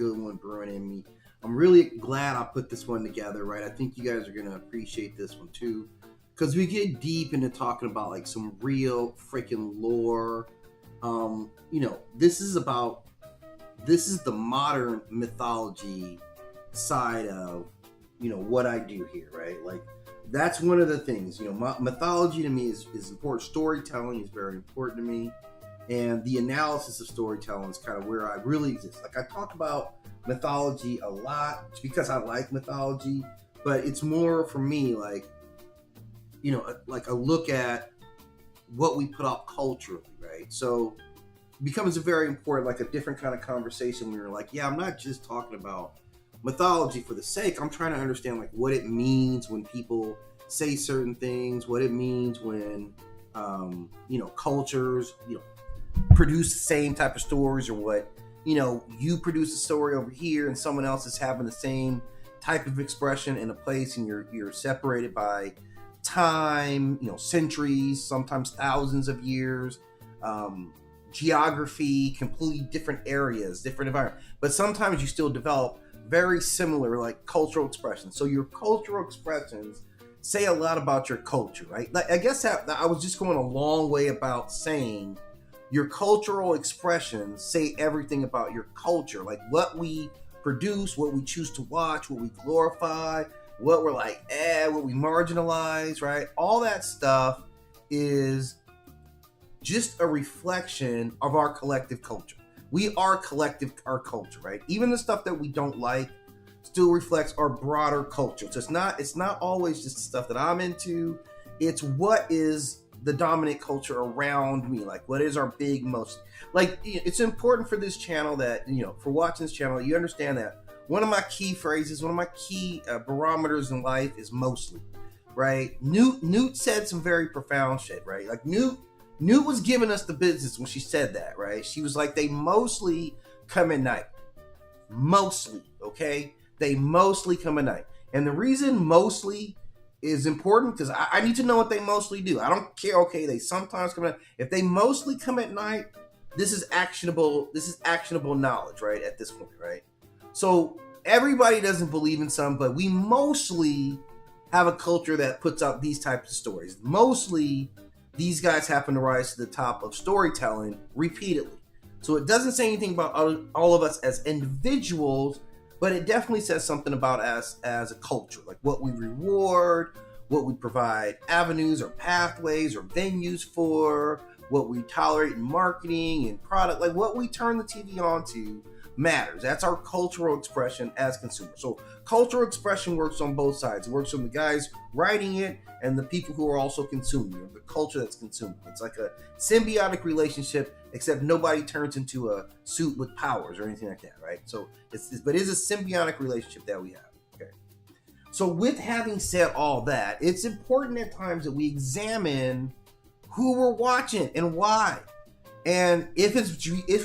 good one brewing in me. I'm really glad I put this one together, right? I think you guys are gonna appreciate this one too, because we get deep into talking about like some real freaking lore. This is the modern mythology side of what I do here, right? Like that's one of the things. Mythology to me is important. Storytelling is very important to me, and the analysis of storytelling is kind of where I really exist. Like I talk about mythology a lot because I like mythology, but it's more for me like like a look at what we put out culturally, right? So it becomes a very important, like a different kind of conversation when you're like, yeah, I'm not just talking about mythology for the sake. I'm trying to understand like what it means when people say certain things, what it means when cultures produce the same type of stories, or what you produce a story over here and someone else is having the same type of expression in a place, and you're separated by time, centuries, sometimes thousands of years, geography, completely different areas, different environment, but sometimes you still develop very similar like cultural expressions. So your cultural expressions say a lot about your culture, right? Like I guess that I was just going a long way about saying your cultural expressions say everything about your culture, like what we produce, what we choose to watch, what we glorify, what we're like, what we marginalize, right? All that stuff is just a reflection of our collective culture. We are our culture, right? Even the stuff that we don't like still reflects our broader culture. So it's not always just the stuff that I'm into. It's what is the dominant culture around me. Like what is our big most, like it's important for this channel that, for watching this channel, you understand that one of my key phrases, one of my key barometers in life is mostly, right? Newt said some very profound shit, right? Like Newt was giving us the business when she said that, right? She was like, they mostly come at night. Mostly, okay? They mostly come at night. And the reason mostly is important because I need to know what they mostly do. I don't care, okay, they sometimes come at night. If they mostly come at night, this is actionable knowledge, right? At this point, right? So everybody doesn't believe in some, but we mostly have a culture that puts out these types of stories. Mostly these guys happen to rise to the top of storytelling repeatedly. So it doesn't say anything about all of us as individuals, but it definitely says something about us as a culture, like what we reward, what we provide avenues or pathways or venues for, what we tolerate in marketing and product, like what we turn the TV on to matters. That's our cultural expression as consumers. So cultural expression works on both sides. It works on the guys writing it and the people who are also consuming it, the culture that's consuming. It's like a symbiotic relationship, except nobody turns into a suit with powers or anything like that, right? So it's a symbiotic relationship that we have. Okay. So with having said all that, it's important at times that we examine who we're watching and why. And if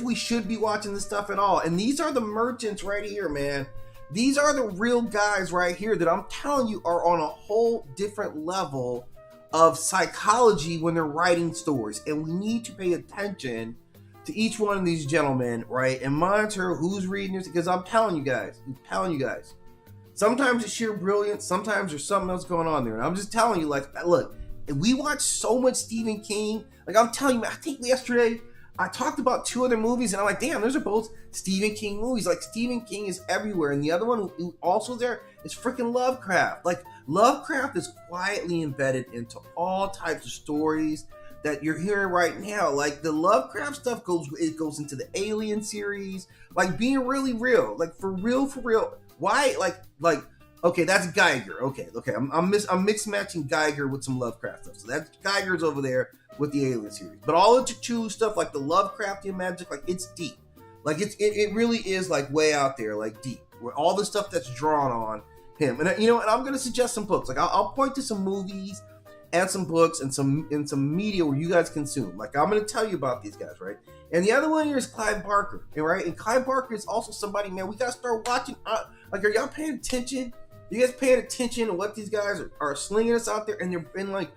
we should be watching this stuff at all. And these are the merchants right here, man. These are the real guys right here that I'm telling you are on a whole different level of psychology when they're writing stories. And we need to pay attention to each one of these gentlemen, right? And monitor who's reading this, because I'm telling you guys, sometimes it's sheer brilliance, sometimes there's something else going on there. And I'm just telling you, like, look, we watch so much Stephen King. Like I'm telling you, I think yesterday I talked about two other movies, and I'm like, damn, those are both Stephen King movies. Like Stephen King is everywhere, and the other one who also there is freaking Lovecraft. Like Lovecraft is quietly embedded into all types of stories that you're hearing right now. Like the Lovecraft stuff goes into the Alien series, like being really real, like for real. Why, like. Okay, that's Geiger. Okay. I'm mix matching Geiger with some Lovecraft stuff. So that's Geiger's over there with the Alien series. But all the Cthulhu stuff, like the Lovecraftian magic, like it's deep. Like it really is like way out there, like deep. Where all the stuff that's drawn on him. And and I'm gonna suggest some books. Like I'll point to some movies and some books and some media where you guys consume. Like I'm gonna tell you about these guys, right? And the other one here is Clive Barker, right? And Clive Barker is also somebody, man. We gotta start watching. Like, are y'all paying attention? You guys paying attention to what these guys are slinging us out there? And they're been like,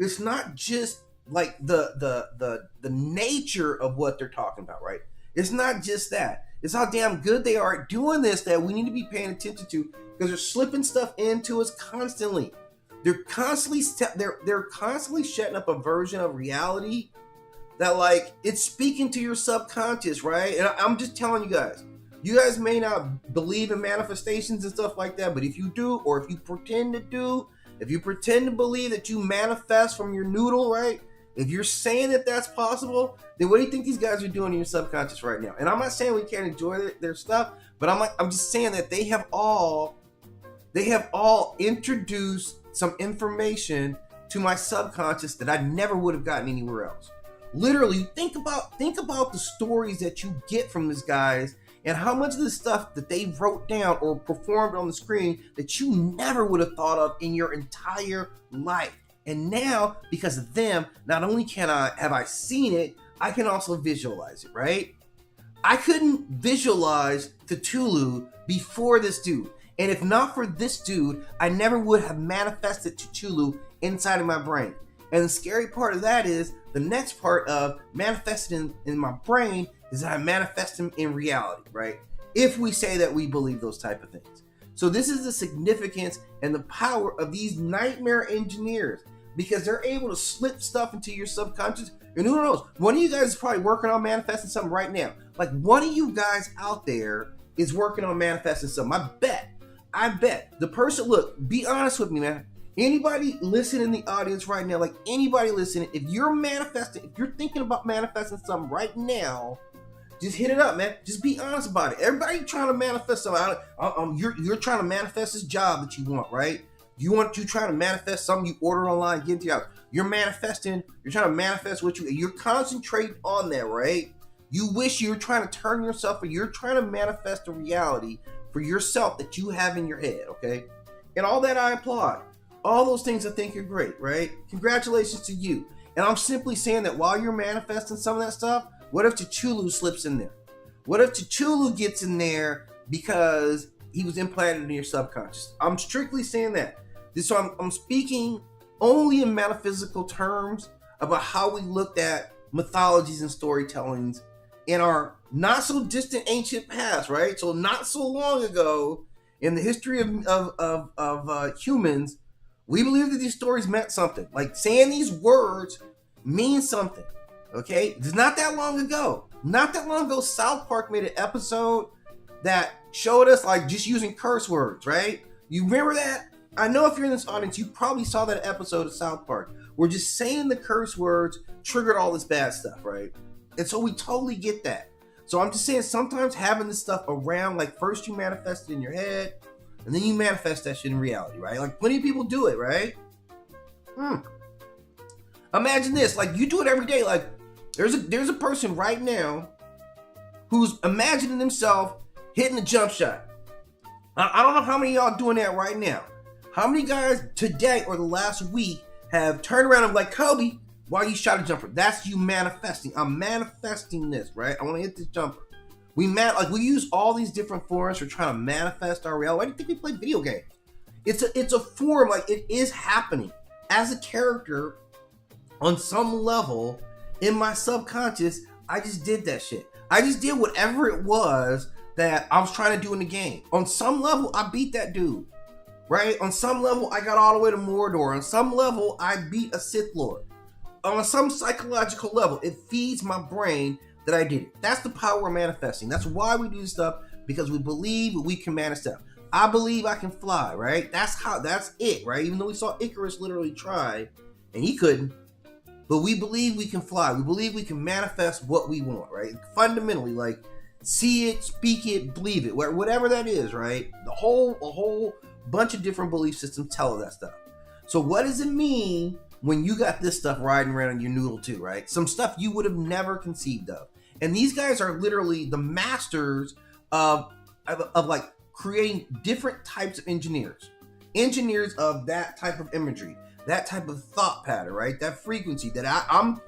it's not just like the nature of what they're talking about, right? It's not just that. is how damn good they are at doing this that we need to be paying attention to, because they're slipping stuff into us constantly. They're constantly they're constantly setting up a version of reality that, like, it's speaking to your subconscious, right? And I'm just telling you guys may not believe in manifestations and stuff like that, but if you do, or if you pretend to do, if you pretend to believe that you manifest from your noodle, right? If you're saying that that's possible, then what do you think these guys are doing in your subconscious right now? And I'm not saying we can't enjoy their stuff, but I'm just saying that they have all introduced some information to my subconscious that I never would have gotten anywhere else. Literally, think about the stories that you get from these guys, and how much of the stuff that they wrote down or performed on the screen that you never would have thought of in your entire life. And now, because of them, not only have I seen it, I can also visualize it, right? I couldn't visualize Cthulhu before this dude. And if not for this dude, I never would have manifested Cthulhu inside of my brain. And the scary part of that is, the next part of manifesting in my brain is that I manifest him in reality, right? If we say that we believe those type of things. So this is the significance and the power of these nightmare engineers, because they're able to slip stuff into your subconscious. And who knows, one of you guys is probably working on manifesting something right now. Like, one of you guys out there is working on manifesting something. I bet the person, look, be honest with me, man. Anybody listening in the audience right now, like anybody listening, if you're thinking about manifesting something right now, just hit it up, man. Just be honest about it. Everybody trying to manifest something. You're trying to manifest this job that you want, right? You trying to manifest something you order online, get into your house. You're trying to manifest you're concentrating on that, right? You wish you were trying to turn yourself, or you're trying to manifest a reality for yourself that you have in your head, okay? And all that I applaud. All those things I think are great, right? Congratulations to you. And I'm simply saying that while you're manifesting some of that stuff, what if Cthulhu slips in there? What if Cthulhu gets in there because he was implanted in your subconscious? I'm strictly saying that. So I'm speaking only in metaphysical terms about how we looked at mythologies and storytellings in our not so distant ancient past, right? So not so long ago in the history of humans, we believe that these stories meant something. Like, saying these words means something, okay? It's not that long ago. South Park made an episode that showed us, like, just using curse words, right? You remember that? I know if you're in this audience, you probably saw that episode of South Park where just saying the curse words triggered all this bad stuff, right? And so we totally get that. So I'm just saying, sometimes having this stuff around, like, first you manifest it in your head, and then you manifest that shit in reality, right? Like, plenty of people do it, right? Imagine this, like, you do it every day. Like, there's a person right now who's imagining himself hitting a jump shot. I don't know how many of y'all doing that right now. How many guys today or the last week have turned around and like, Kobe, why you shot a jumper? That's you manifesting. I'm manifesting this, right? I want to hit this jumper. We use all these different forms for trying to manifest our reality. Why do you think we play video games? It's a form, like, it is happening. As a character, on some level, in my subconscious, I just did that shit. I just did whatever it was that I was trying to do in the game. On some level, I beat that dude, right? On some level, I got all the way to Mordor. On some level, I beat a Sith Lord. On some psychological level, it feeds my brain that I did it. That's the power of manifesting. That's why we do this stuff, because we believe we can manifest. I believe I can fly, right? That's it, right? Even though we saw Icarus literally try, and he couldn't, but we believe we can fly. We believe we can manifest what we want, right? Fundamentally, like, see it, speak it, believe it, whatever that is, right? A whole bunch of different belief systems tell us that stuff. So what does it mean when you got this stuff riding around in your noodle too, right? Some stuff you would have never conceived of. And these guys are literally the masters of like creating different types of engineers of that type of imagery, that type of thought pattern, right? That frequency that I'm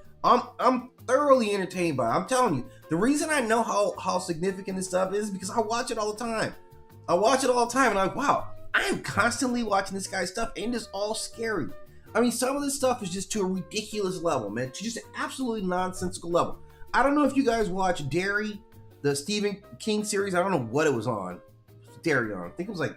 thoroughly entertained by. I'm telling you, the reason I know how significant this stuff is because I watch it all the time. And I'm like, wow, I am constantly watching this guy's stuff, and it's all scary. I mean, some of this stuff is just to a ridiculous level, man. To just an absolutely nonsensical level. I don't know if you guys watch Derry. the Stephen King series. I don't know what it was on. Dairy on. I think it was like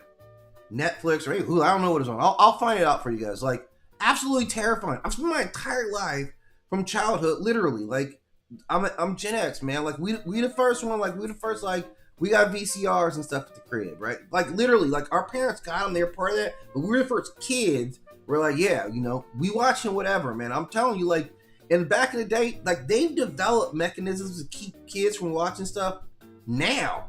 Netflix or Hulu. I don't know what it was on. I'll find it out for you guys. Like, absolutely terrifying. I've spent my entire life from childhood, literally. Like, I'm Gen X, man. Like, we the first one. Like, we the first, like, we got VCRs and stuff at the crib, right? Like, literally, like, our parents got them. They're part of that. But we were the first kids. We're like, yeah, you know, we watching whatever, man. I'm telling you, like, and back in the day, like, they've developed mechanisms to keep kids from watching stuff now.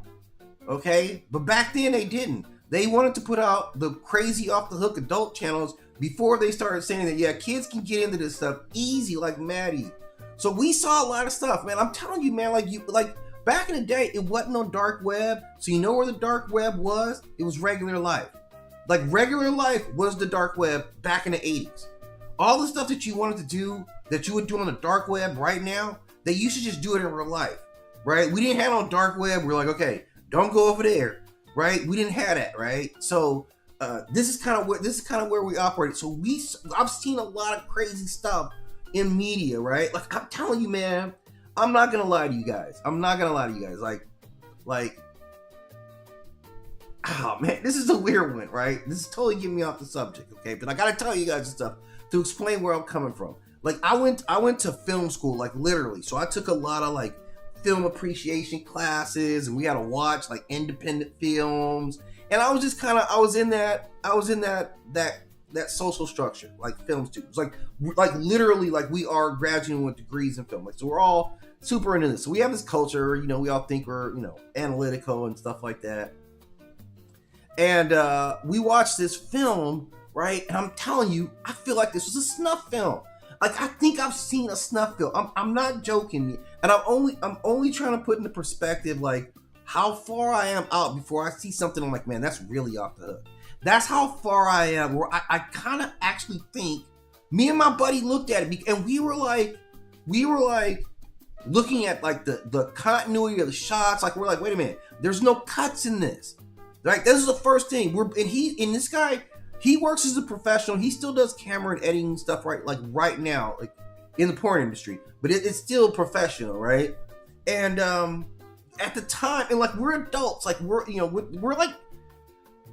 Okay? But back then, they didn't. They wanted to put out the crazy off-the-hook adult channels before they started saying that, yeah, kids can get into this stuff easy, like Maddie. So we saw a lot of stuff, man. I'm telling you, man, like back in the day, it wasn't on dark web. So you know where the dark web was? It was regular life. Like, regular life was the dark web back in the 80s. All the stuff that you wanted to do, that you would do on the dark web right now, they used to just do it in real life, right? We didn't have on dark web. We're like, okay, don't go over there. Right, we didn't have that, right? So this is kind of where we operate. So I've seen a lot of crazy stuff in media, right? Like, I'm telling you, man, I'm not gonna lie to you guys. Like, oh man, this is a weird one, right? This is totally getting me off the subject, okay? But I gotta tell you guys stuff to explain where I'm coming from. Like, I went to film school, like, literally. So I took a lot of, like, film appreciation classes, and we had to watch like independent films, and I was just kind of I was in that social structure, like film students, like literally, like, we are graduating with degrees in film, like, so we're all super into this. So we have this culture, you know, we all think we're, you know, analytical and stuff like that, and we watched this film, right? And I'm telling you, I feel like this was a snuff film. Like, I think I've seen a snuff film. I'm not joking, and I'm only trying to put into perspective, like, how far I am out before I see something. I'm like, man, that's really off the hook. That's how far I am. Where I kind of actually think, me and my buddy looked at it, and we were like looking at, like, the continuity of the shots. Like, we're like, wait a minute, there's no cuts in this. Like, this is the first thing. This guy. He works as a professional. He still does camera and editing stuff right now, like, in the porn industry. But it's still professional, right? And at the time, and like, we're adults, like, we're like,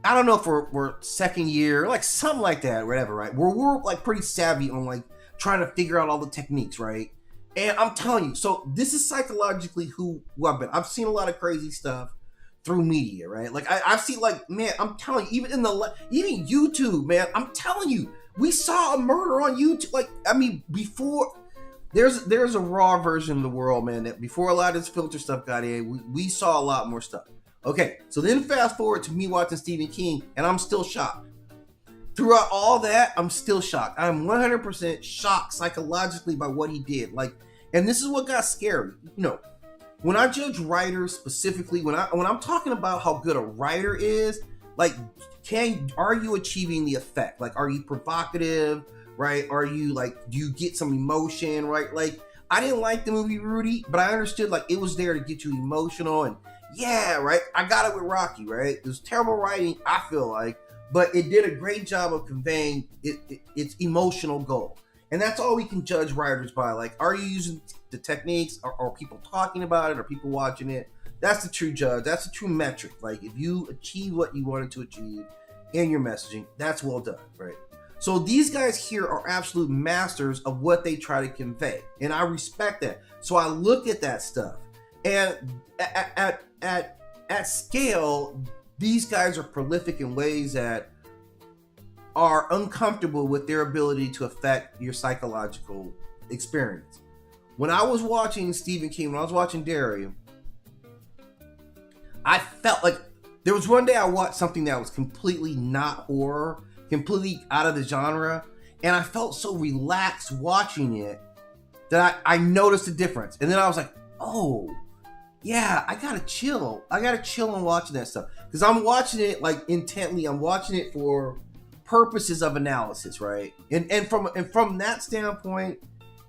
I don't know if we're second year, like something like that, whatever, right? We're like pretty savvy on like trying to figure out all the techniques, right? And I'm telling you, so this is psychologically who I've been. I've seen a lot of crazy stuff through media, right? Like, I've seen, like, man, I'm telling you, even YouTube, man, I'm telling you, we saw a murder on YouTube. Like, I mean, before there's a raw version of the world, man, that before a lot of this filter stuff got in, we saw a lot more stuff. Okay, so then fast forward to me watching Stephen King, and I'm still shocked. Throughout all that, I'm still shocked. I'm 100% shocked psychologically by what he did. Like, and this is what got scary. You know, when I judge writers specifically, when I'm talking about how good a writer is, like, are you achieving the effect? Like, are you provocative, right? Are you, like, do you get some emotion, right? Like, I didn't like the movie Rudy, but I understood, like, it was there to get you emotional, and yeah, right? I got it with Rocky, right? It was terrible writing, I feel like, but it did a great job of conveying its emotional goal. And that's all we can judge writers by. Like, are you using the techniques? Are people talking about it? Are people watching it? That's the true judge. That's the true metric. Like, if you achieve what you wanted to achieve in your messaging, that's well done, right? So these guys here are absolute masters of what they try to convey. And I respect that. So I look at that stuff. And at scale, these guys are prolific in ways that are uncomfortable with their ability to affect your psychological experience. When I was watching Stephen King, when I was watching Darius, I felt like there was one day I watched something that was completely not horror, completely out of the genre, and I felt so relaxed watching it that I noticed a difference. And then I was like, oh, yeah, I gotta chill. I gotta chill on watching that stuff. Because I'm watching it, like, intently. I'm watching it for purposes of analysis, right? And from that standpoint,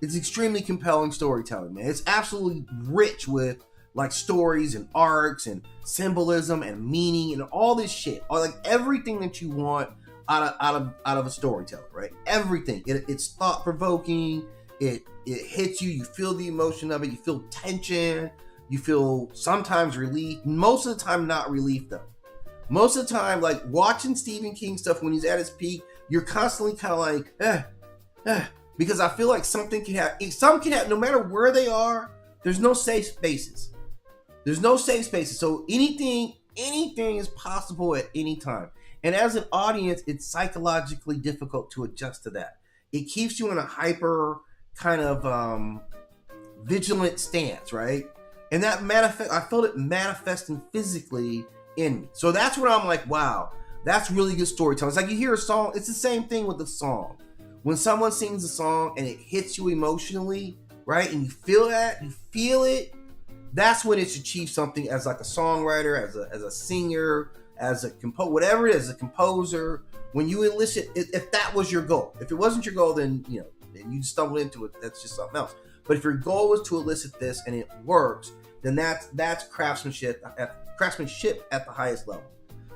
it's extremely compelling storytelling, man. It's absolutely rich with, like, stories and arcs and symbolism and meaning and all this shit. Or, like, everything that you want out of a storyteller, right? Everything. It's thought-provoking. It hits you. You feel the emotion of it. You feel tension. You feel sometimes relief. Most of the time, not relief though. Most of the time, like watching Stephen King stuff when he's at his peak, you're constantly kind of like, because I feel like something can happen. Some can happen no matter where they are. There's no safe spaces. There's no safe spaces. So anything is possible at any time. And as an audience, it's psychologically difficult to adjust to that. It keeps you in a hyper kind of vigilant stance, right? And that I felt it manifesting physically in me. So that's when I'm like, wow, that's really good storytelling. It's like you hear a song, it's the same thing with the song. When someone sings a song and it hits you emotionally, right? And you feel that, you feel it, that's when it's achieved something as like a songwriter, as a singer, as a whatever it is, a composer. When you elicit, if that was your goal. If it wasn't your goal, then then you stumble into it, that's just something else. But if your goal was to elicit this and it works, then that's craftsmanship at the highest level.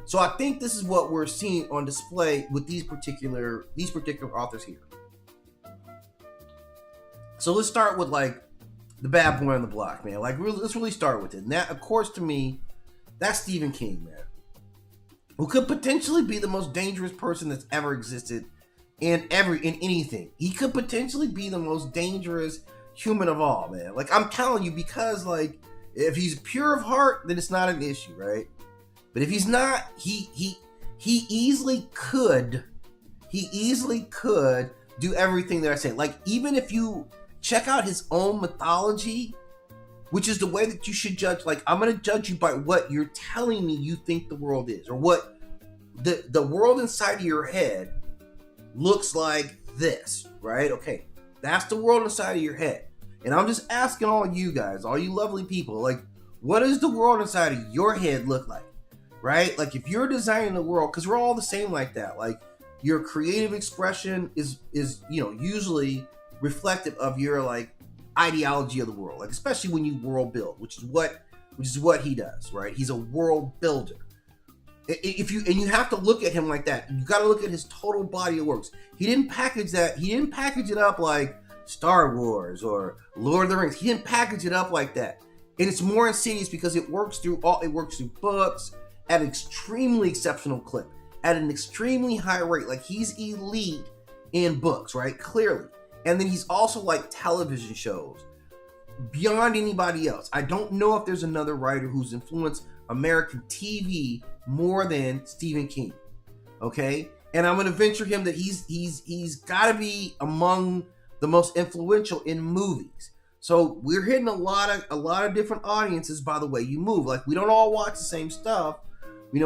So I think this is what we're seeing on display with these particular authors here. So let's start with like the bad boy on the block, man. Like let's really start with it. And that, of course, to me, that's Stephen King, man, who could potentially be the most dangerous person that's ever existed in anything. He could potentially be the most dangerous human of all, man. Like I'm telling you, because like if he's pure of heart, then it's not an issue, right? But if he's not, he easily could do everything that I say. Like even if you check out his own mythology, which is the way that you should judge. Like I'm gonna judge you by what you're telling me you think the world is, or what the world inside of your head looks like this, right? Okay, that's the world inside of your head. And I'm just asking all you guys, all you lovely people, like, what does the world inside of your head look like, right? Like, if you're designing the world, because we're all the same like that, like, your creative expression is usually reflective of your, like, ideology of the world, like, especially when you world build, which is what he does, right? He's a world builder. You have to look at him like that. You got to look at his total body of works. He didn't package it up like Star Wars or Lord of the Rings. He didn't package it up like that. And it's more insidious because it works through books at an extremely exceptional clip, at an extremely high rate. Like he's elite in books, right? Clearly. And then he's also like television shows beyond anybody else. I don't know if there's another writer who's influenced American TV more than Stephen King. Okay? And I'm going to venture him that he's got to be among the most influential in movies. So we're hitting a lot of different audiences by the way you move. Like we don't all watch the same stuff. We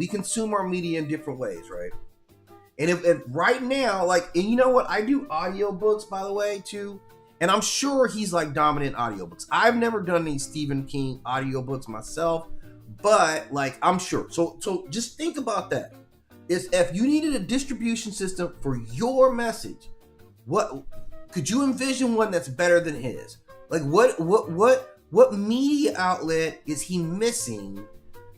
consume our media in different ways, right? And if right now, like, and you know what? I do audiobooks, by the way, too. And I'm sure he's like dominant audiobooks. I've never done any Stephen King audiobooks myself, but like I'm sure. So just think about that. If you needed a distribution system for your message, what could you envision one that's better than his? Like what media outlet is he missing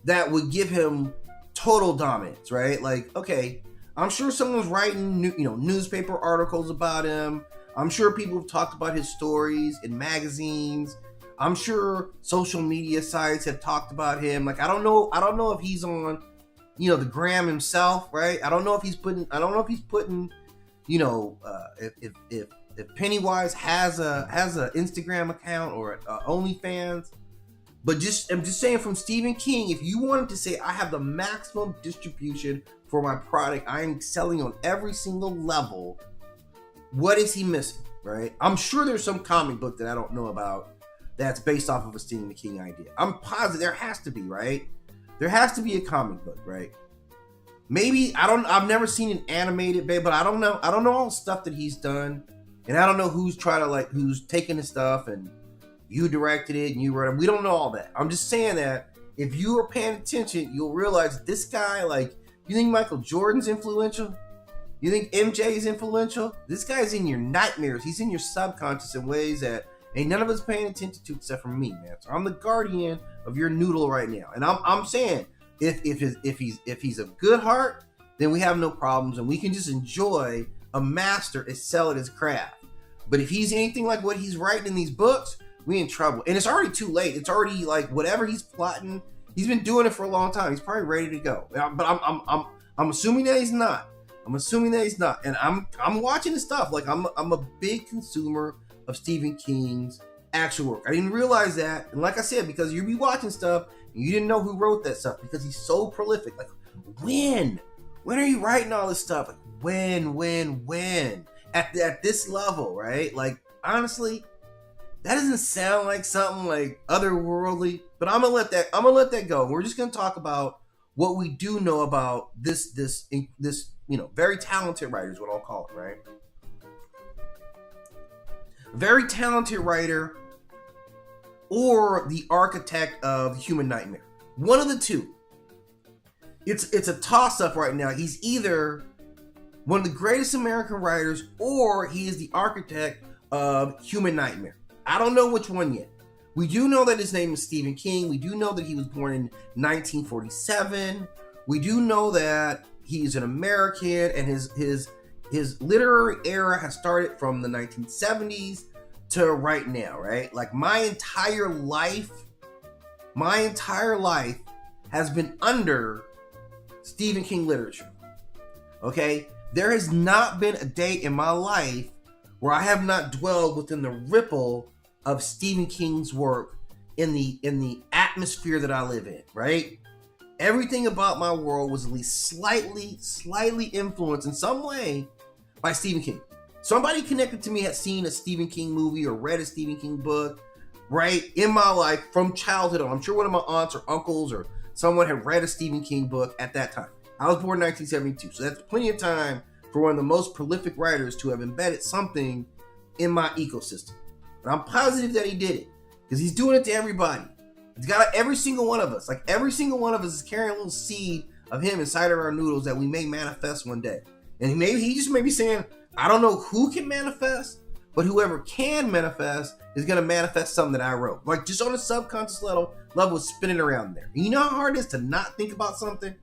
that would give him total dominance, right? Like, okay, I'm sure someone's writing newspaper articles about him. I'm sure people have talked about his stories in magazines. I'm sure social media sites have talked about him. Like I don't know if he's on the gram himself, right? I don't know if he's putting if Pennywise has a Instagram account or OnlyFans. But I'm just saying, from Stephen King, if you wanted to say I have the maximum distribution for my product, I am selling on every single level, what is he missing, right? I'm sure there's some comic book that I don't know about that's based off of a Stephen King idea. I'm positive there has to be, right? There has to be a comic book, right? Maybe I've never seen an animated, but I don't know all the stuff that he's done, and I don't know who's taking his stuff and you directed it and you wrote it. We don't know all that. I'm just saying that if you are paying attention, you'll realize that this guy, like, you think Michael Jordan's influential? You think MJ is influential? This guy's in your nightmares. He's in your subconscious in ways that ain't none of us paying attention to except for me, man. So I'm the guardian of your noodle right now. And I'm saying if he's a good heart, then we have no problems and we can just enjoy a master excel at his craft. But if he's anything like what he's writing in these books, we in trouble. And it's already too late. It's already like whatever he's plotting. He's been doing it for a long time. He's probably ready to go. But I'm assuming that he's not. I'm assuming that he's not. And I'm watching his stuff. Like I'm a big consumer of Stephen King's actual work. I didn't realize that. And like I said, because you be watching stuff and you didn't know who wrote that stuff because he's so prolific. Like when are you writing all this stuff? Like when at this level, right? Like honestly, that doesn't sound like something like otherworldly, but I'm gonna let that go. We're just gonna talk about what we do know about this very talented writer is what I'll call it, right? Very talented writer or the architect of Human Nightmare. One of the two. It's a toss-up right now. He's either one of the greatest American writers or he is the architect of Human Nightmare. I don't know which one yet. We do know that his name is Stephen King. We do know that he was born in 1947. We do know that he's an American and his literary era has started from the 1970s to right now, right? Like my entire life has been under Stephen King literature. Okay? There has not been a day in my life where I have not dwelled within the ripple of Stephen King's work in the atmosphere that I live in, right? Everything about my world was at least slightly influenced in some way by Stephen King. Somebody connected to me had seen a Stephen King movie or read a Stephen King book, right, in my life from childhood on. I'm sure one of my aunts or uncles or someone had read a Stephen King book at that time. I was born in 1972, so that's plenty of time for one of the most prolific writers to have embedded something in my ecosystem. And I'm positive that he did it because he's doing it to everybody. He's got every single one of us. Like every single one of us is carrying a little seed of him inside of our noodles that we may manifest one day. And he just may be saying, I don't know who can manifest, but whoever can manifest is going to manifest something that I wrote. Like just on a subconscious level spinning around there. And you know how hard it is to not think about something?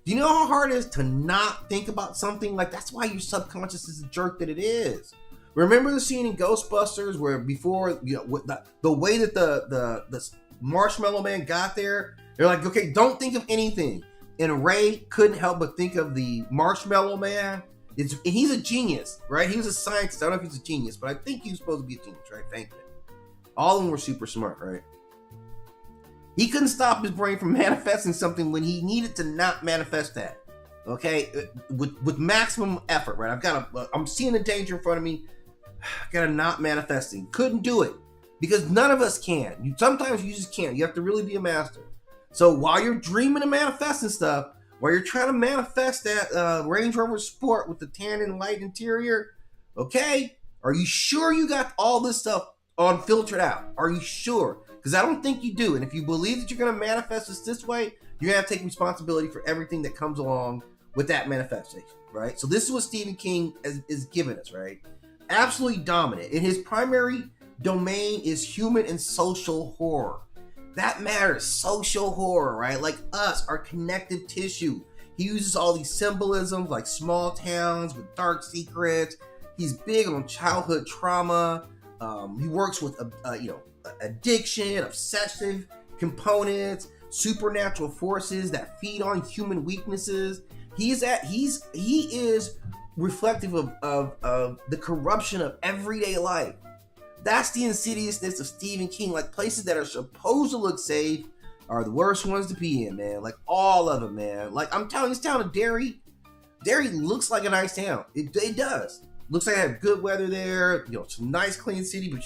Do you know how hard it is to not think about something? Like that's why your subconscious is the jerk that it is. Remember the scene in Ghostbusters where before, the way that the Marshmallow Man got there, they're like, okay, don't think of anything. And Ray couldn't help but think of the Marshmallow Man. He's a genius, right? He was a scientist. I don't know if he's a genius, but I think he was supposed to be a genius, right? Thank you. All of them were super smart, right? He couldn't stop his brain from manifesting something when he needed to not manifest that. Okay, with maximum effort, right? I'm seeing the danger in front of me. I gotta not manifesting. Couldn't do it because none of us can. Sometimes you just can't. You have to really be a master. So while you're dreaming of manifesting stuff, while you're trying to manifest that Range Rover Sport with the tan and light interior, okay, are you sure you got all this stuff filtered out? Are you sure? Because I don't think you do. And if you believe that you're going to manifest this way, you're going to have to take responsibility for everything that comes along with that manifestation, right? So this is what Stephen King is giving us, right? Absolutely dominant. And his primary domain is human and social horror. That matters. Social horror, right? Like us, our connective tissue. He uses all these symbolisms like small towns with dark secrets. He's big on childhood trauma. He works with addiction, obsessive components, supernatural forces that feed on human weaknesses. He is reflective of the corruption of everyday life. That's the insidiousness of Stephen King. Like places that are supposed to look safe are the worst ones to be in, man. Like all of them, man. Like I'm telling you, this town of Derry looks like a nice town. It does. Looks like I have good weather there. It's a nice, clean city, but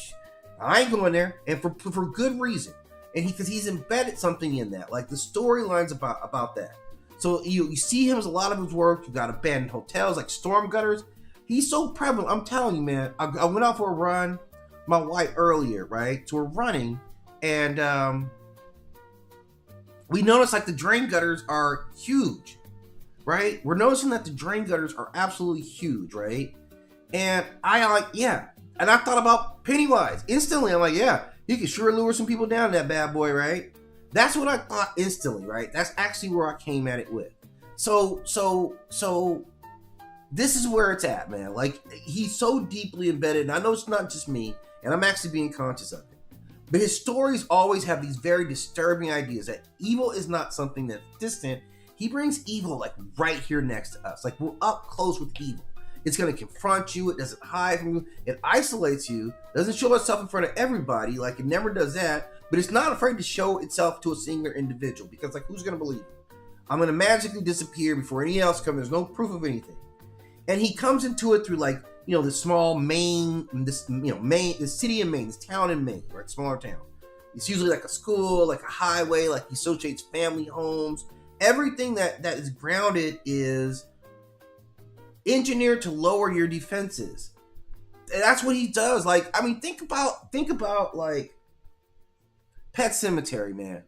I ain't going there, and for good reason. And because he's embedded something in that, like the storylines about that. So you see him as a lot of his work. You got abandoned hotels, like storm gutters. He's so prevalent. I'm telling you, man. I went out for a run, my wife earlier, right? So we're running, and we noticed like the drain gutters are huge, right? We're noticing that the drain gutters are absolutely huge, right? And and I thought about Pennywise instantly. I'm like, yeah, he could sure lure some people down that bad boy, right? That's what I thought instantly, right? That's actually where I came at it with. So this is where it's at, man. Like he's so deeply embedded, and I know it's not just me, and I'm actually being conscious of it. But his stories always have these very disturbing ideas that evil is not something that's distant. He brings evil like right here next to us. Like we're up close with evil. It's going to confront you. It doesn't hide from you. It isolates you. Doesn't show itself in front of everybody. Like it never does that. But it's not afraid to show itself to a singular individual because like who's going to believe it? I'm going to magically disappear before anyone else comes. There's no proof of anything. And he comes into it through like, the small Maine, this city in Maine, this town in Maine, right? Smaller town. It's usually like a school, like a highway, like he associates family homes. Everything that is grounded is engineered to lower your defenses. And that's what he does. Like, I mean, think about like Pet Cemetery, man.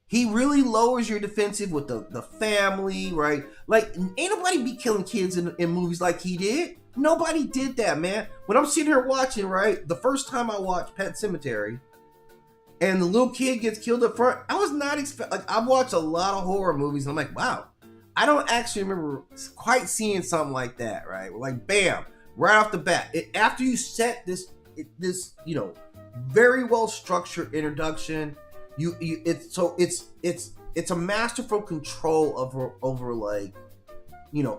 He really lowers your defensive with the family, right? Like, ain't nobody be killing kids in movies like he did. Nobody did that, man. When I'm sitting here watching, right, the first time I watched Pet Cemetery, and the little kid gets killed up front, I was not expecting, like, I've watched a lot of horror movies, and I'm like, wow, I don't actually remember quite seeing something like that, right? Like, bam, right off the bat. After you set this, very well structured introduction, it's a masterful control over like,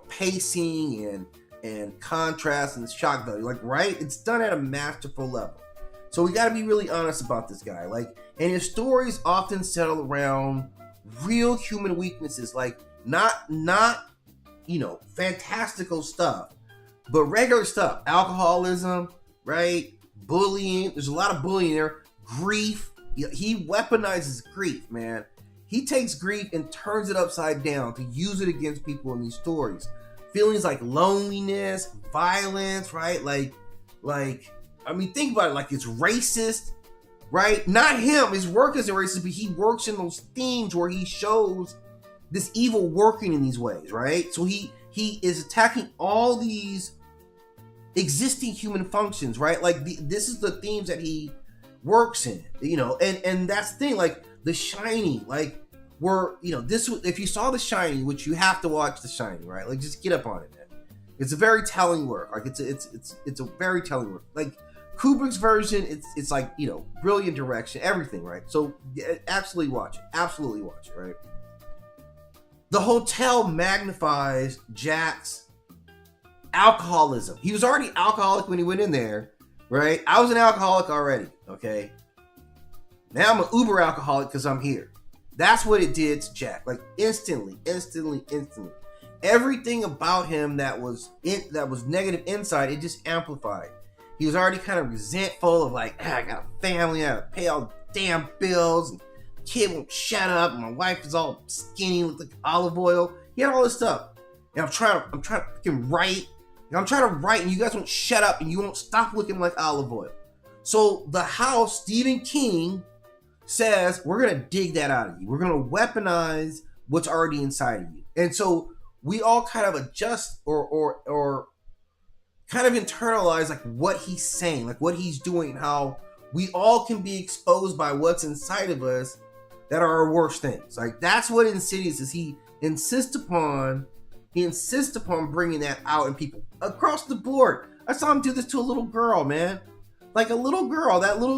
pacing and contrast and shock value, like, right? It's done at a masterful level. So we got to be really honest about this guy. Like, and his stories often settle around real human weaknesses, like not fantastical stuff, but regular stuff. Alcoholism, right? Bullying. There's a lot of bullying there. Grief. He weaponizes grief, man. He takes grief and turns it upside down to use it against people in these stories. Feelings like loneliness, violence, right? Like, I mean, think about it. Like, it's racist, right? Not him. His work isn't racist, but he works in those themes where he shows this evil working in these ways, right? So he is attacking all these existing human functions, right? Like, this is the themes that he works in, and that's the thing. Like, The Shining, like, if you saw The Shining, which you have to watch The Shining, right? Like, just get up on it, man. It's a very telling work. Like, it's a very telling work. Like, Kubrick's version, it's like, brilliant direction, everything, right? So absolutely watch it, right? The hotel magnifies Jack's alcoholism. He was already alcoholic when he went in there, right? I was an alcoholic already, okay? Now I'm an uber alcoholic because I'm here. That's what it did to Jack. Like, instantly. Everything about him that was negative inside, it just amplified. He was already kind of resentful of like, I got a family, I gotta pay all the damn bills, and the kid won't shut up, and my wife is all skinny with like olive oil. He had all this stuff. And I'm trying to freaking write. And I'm trying to write, and you guys won't shut up, and you won't stop looking like olive oil. So the house, Stephen King says, we're going to dig that out of you. We're going to weaponize what's already inside of you. And so we all kind of adjust or kind of internalize like what he's saying, like what he's doing, how we all can be exposed by what's inside of us that are our worst things. Like, that's what Insidious is. He insists upon bringing that out in people across the board. I saw him do this to a little girl, man. Like, that little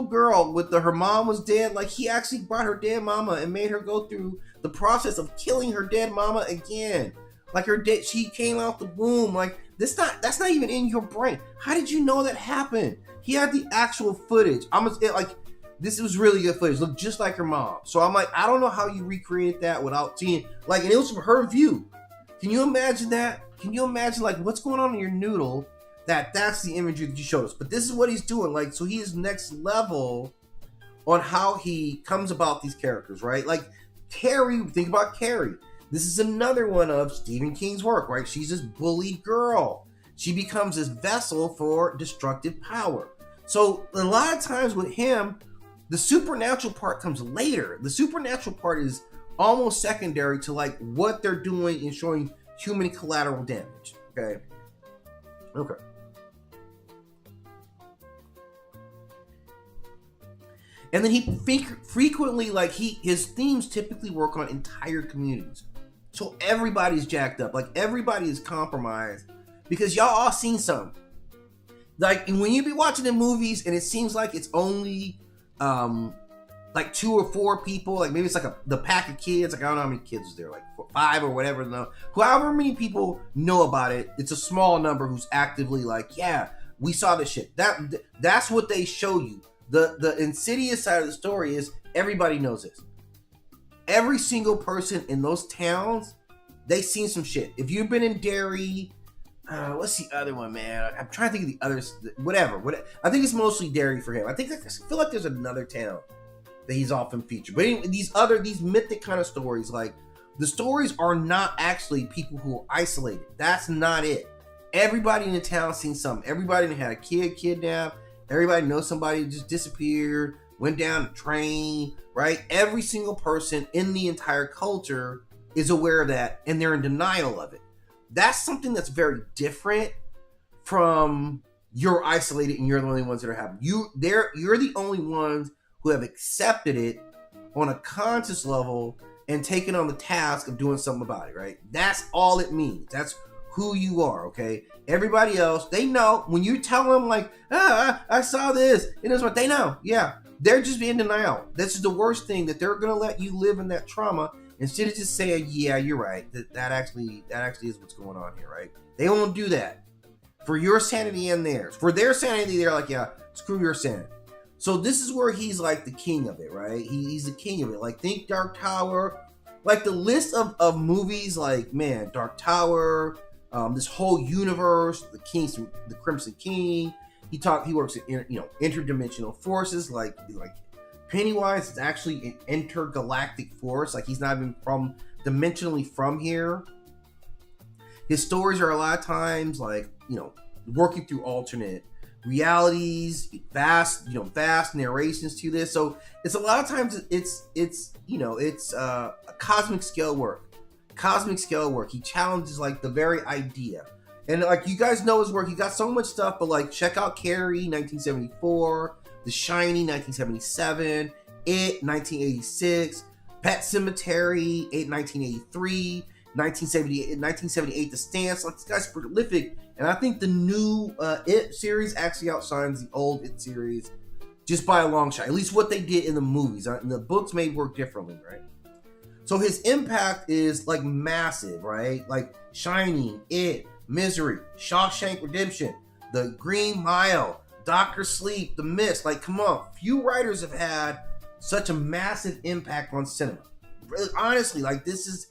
girl with her mom was dead. Like, he actually brought her dead mama and made her go through the process of killing her dead mama again. Like, she came out the womb. Like, that's not even in your brain. How did you know that happened? He had the actual footage. This was really good footage. Looked just like her mom. So I'm like, I don't know how you recreate that without seeing, like, and it was from her view. Can you imagine that? Can you imagine, like, what's going on in your noodle? That's the imagery that you showed us. But this is what he's doing. Like, so he is next level on how he comes about these characters, right? Like, Carrie, think about Carrie. This is another one of Stephen King's work, right? She's this bullied girl. She becomes this vessel for destructive power. So a lot of times with him, the supernatural part comes later. The supernatural part is almost secondary to like what they're doing in showing human collateral damage. Okay. And then he frequently, like, his themes typically work on entire communities. So everybody's jacked up. Like, everybody is compromised because y'all all seen something. Like, when you be watching the movies and it seems like it's only like 2 or 4 people, like maybe it's like the pack of kids, like I don't know how many kids is there, like 5 or whatever. No, however many people know about it, it's a small number who's actively like, yeah, we saw this shit. That's what they show you. The insidious side of the story is everybody knows this. Every single person in those towns, they seen some shit. If you've been in Derry, what's the other one, man? I'm trying to think of the others. Whatever. I think it's mostly Derry for him. I feel like there's another town that he's often featured. But anyway, these mythic kind of stories, like the stories are not actually people who are isolated. That's not it. Everybody in the town seen something. Everybody had a kid kidnapped. Everybody knows somebody just disappeared, went down a train, right? Every single person in the entire culture is aware of that, and they're in denial of it. That's something that's very different from you're isolated and you're the only ones that are happening. You're the only ones who have accepted it on a conscious level and taken on the task of doing something about it, right? That's all it means. That's who you are, okay? Everybody else, they know. When you tell them like, I saw this, and that's what they know. Yeah, they're just in denial. This is the worst thing, that they're gonna let you live in that trauma instead of just saying, yeah, you're right. That actually is what's going on here, right? They won't do that for your sanity and theirs. For their sanity, they're like, yeah, screw your sanity. So this is where he's like the king of it, right? He's the king of it. Like, think Dark Tower. Like the list of movies, like, man, Dark Tower, this whole universe, the Crimson King. He works in interdimensional forces, like Pennywise is actually an intergalactic force. Like, he's not even dimensionally from here. His stories are a lot of times like, working through alternate realities, vast narrations to this. So it's a lot of times it's a cosmic scale work. He challenges like the very idea, and like, you guys know his work. He got so much stuff, but like, check out Carrie 1974, The Shining 1977, It 1986, Pet Sematary 1983, 1978 The Stance. Like, this guy's prolific. And I think the new It series actually outshines the old It series just by a long shot. At least what they did in the movies. The books may work differently, right? So his impact is like massive, right? Like Shining, It, Misery, Shawshank Redemption, The Green Mile, Doctor Sleep, The Mist. Like, come on. Few writers have had such a massive impact on cinema. Really, honestly, like, this is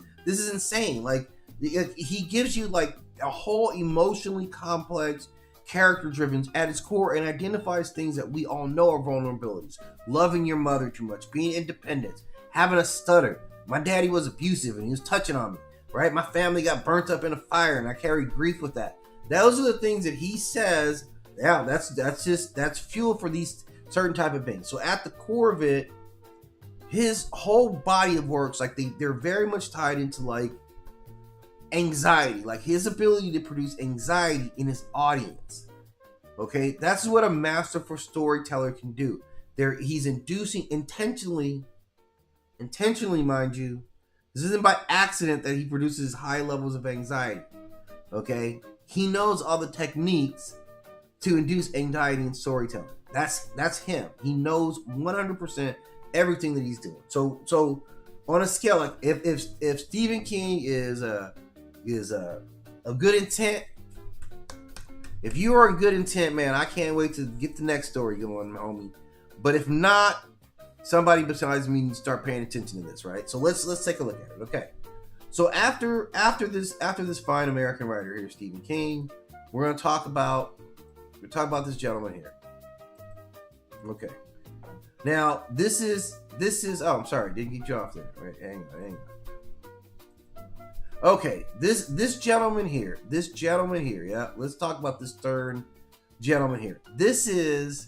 insane. Like, he gives you like a whole emotionally complex, character-driven at its core, and identifies things that we all know are vulnerabilities. Loving your mother too much, being independent, having a stutter. My daddy was abusive and he was touching on me, right? My family got burnt up in a fire and I carry grief with that. Those are the things that he says. Yeah, that's fuel for these certain type of things. So at the core of it, his whole body of works, like, they're very much tied into like anxiety, like his ability to produce anxiety in his audience. Okay, that's what a masterful storyteller can do. He's inducing intentionally, mind you. This isn't by accident that he produces high levels of anxiety. Okay, he knows all the techniques to induce anxiety in storytelling. That's him. He knows 100% everything that he's doing. So on a scale, like, if Stephen King is a good intent, if you are a good intent, man, I can't wait to get the next story going, homie. But if not, somebody besides me needs to start paying attention to this, right? So let's take a look at it. Okay. So after this fine American writer here, Stephen King, we're gonna talk about this gentleman here. Okay. Now this is oh, I'm sorry, didn't get you off there. Right, hang on. Okay, this gentleman here, yeah. Let's talk about this third gentleman here. This is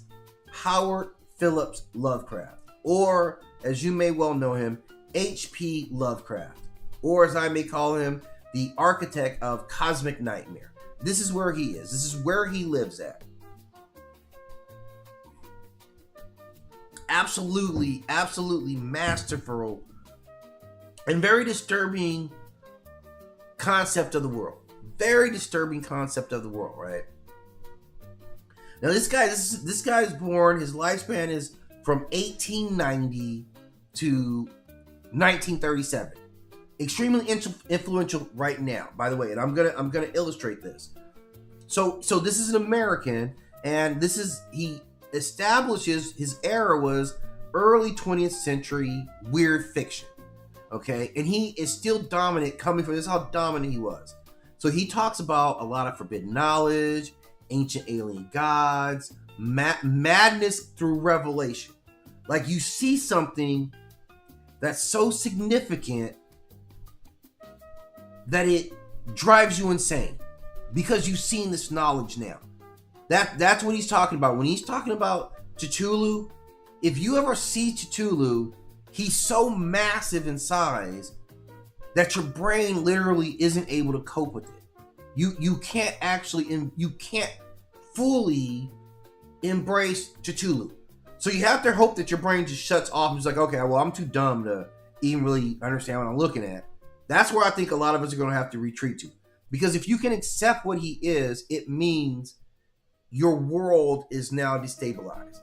Howard Phillips Lovecraft, or as you may well know him, H.P. Lovecraft, or as I may call him, the architect of cosmic nightmare. This is where he is. This is where he lives at. Absolutely masterful and very disturbing concept of the world. Very disturbing concept of the world, right? Now this guy is born, his lifespan is from 1890 to 1937. Extremely influential right now, by the way, and I'm gonna illustrate this. So this is an American, and he establishes his era was early 20th century weird fiction. Okay, and he is still dominant coming from this is how dominant he was. So he talks about a lot of forbidden knowledge, ancient alien gods, madness through revelation. Like you see something that's so significant that it drives you insane because you've seen this knowledge now. That's what he's talking about. When he's talking about Cthulhu, if you ever see Cthulhu, he's so massive in size that your brain literally isn't able to cope with it. You can't fully embrace Cthulhu. So you have to hope that your brain just shuts off and is like, okay, well, I'm too dumb to even really understand what I'm looking at. That's where I think a lot of us are going to have to retreat to. Because if you can accept what he is, it means your world is now destabilized.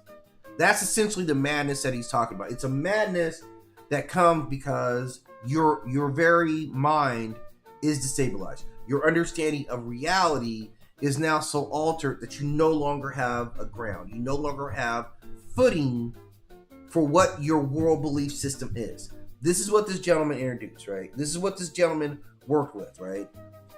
That's essentially the madness that he's talking about. It's a madness that comes because your very mind is destabilized. Your understanding of reality is now so altered that you no longer have a ground. You no longer have footing for what your world belief system is. This is what this gentleman introduced, right? This is what this gentleman worked with, right?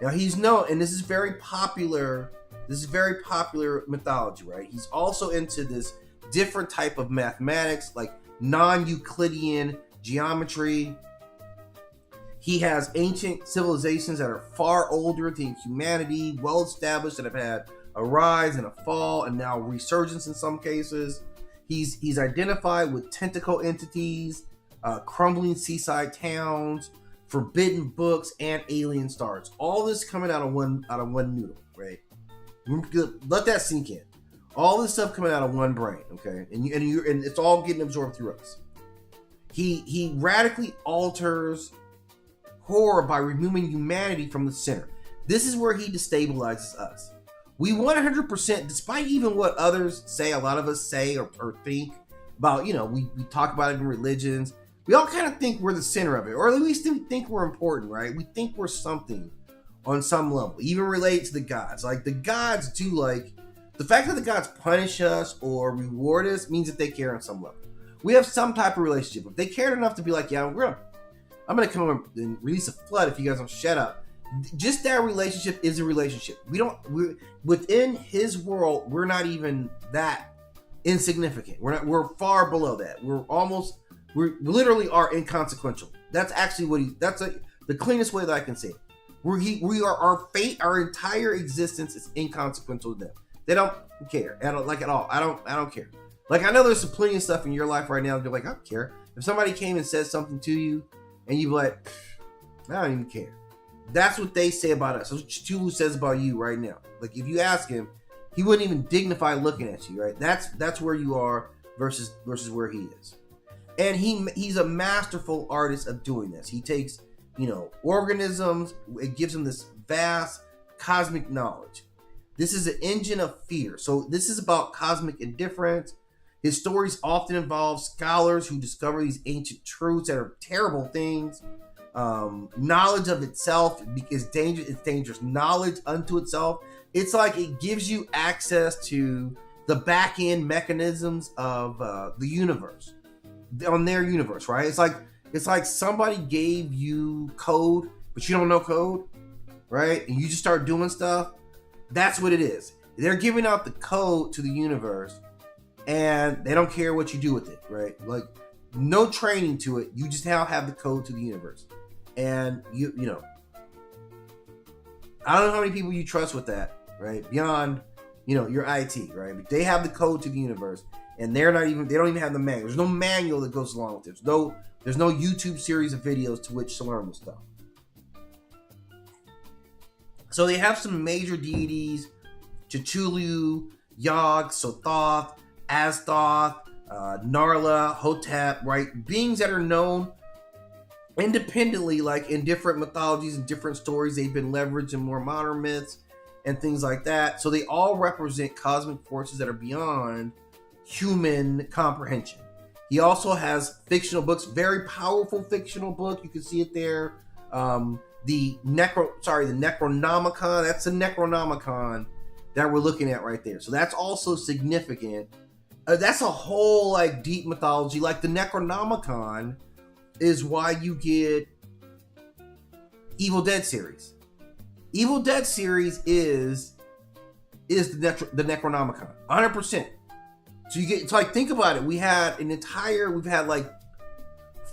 Now he's known, and this is very popular mythology, right? He's also into this different type of mathematics, like non-Euclidean geometry. He has ancient civilizations that are far older than humanity, well established, that have had a rise and a fall, and now resurgence in some cases. He's identified with tentacle entities, crumbling seaside towns, forbidden books, and alien stars. All this coming out of one noodle, right? Let that sink in. All this stuff coming out of one brain, okay? And it's all getting absorbed through us. He radically alters horror by removing humanity from the center. This is where he destabilizes us. We 100%, despite even what others say, a lot of us say or think about, we talk about it in religions. We all kind of think we're the center of it, or at least we think we're important, right? We think we're something on some level, even related to the gods. Like the gods do, like the fact that the gods punish us or reward us means that they care on some level. We have some type of relationship. If they cared enough to be like, yeah, I'm gonna come over and release a flood if you guys don't shut up. Just that relationship is a relationship. We're within his world. We're not even that insignificant. We're far below that. We literally are inconsequential. That's actually the cleanest way that I can say it. Our fate, our entire existence is inconsequential to them. They don't care at all. I don't care. Like I know there's plenty of stuff in your life right now that you're like, I don't care. If somebody came and said something to you, and you're like, I don't even care. That's what they say about us. That's what Cthulhu says about you right now. Like if you ask him, he wouldn't even dignify looking at you, right? That's where you are versus where he is. And he's a masterful artist of doing this. He takes, organisms, it gives him this vast cosmic knowledge. This is an engine of fear. So this is about cosmic indifference. His stories often involve scholars who discover these ancient truths that are terrible things. Knowledge of itself is dangerous. It's dangerous. Knowledge unto itself. It's like it gives you access to the back end mechanisms of the universe, on their universe, right? It's like somebody gave you code, but you don't know code, right? And you just start doing stuff. That's what it is. They're giving out the code to the universe, and they don't care what you do with it, right? Like no training to it. You just now have the code to the universe. And you know, I don't know how many people you trust with that, right? Beyond, your IT, right? But they have the code to the universe, and they don't even have the manual. There's no manual that goes along with it. There's no YouTube series of videos to which to learn this stuff. So they have some major deities: Cthulhu, Yog, Sothoth, Azthoth, Narla, Hotep, right? Beings that are known independently, like in different mythologies and different stories. They've been leveraged in more modern myths and things like that. So they all represent cosmic forces that are beyond human comprehension. He also has fictional books, very powerful fictional book. You can see it there. The Necronomicon. That's the Necronomicon that we're looking at right there. So that's also significant. That's a whole like deep mythology. Like the Necronomicon is why you get Evil Dead series. Evil Dead series is the Necronomicon, 100%. So you get, it's like, think about it. We've had like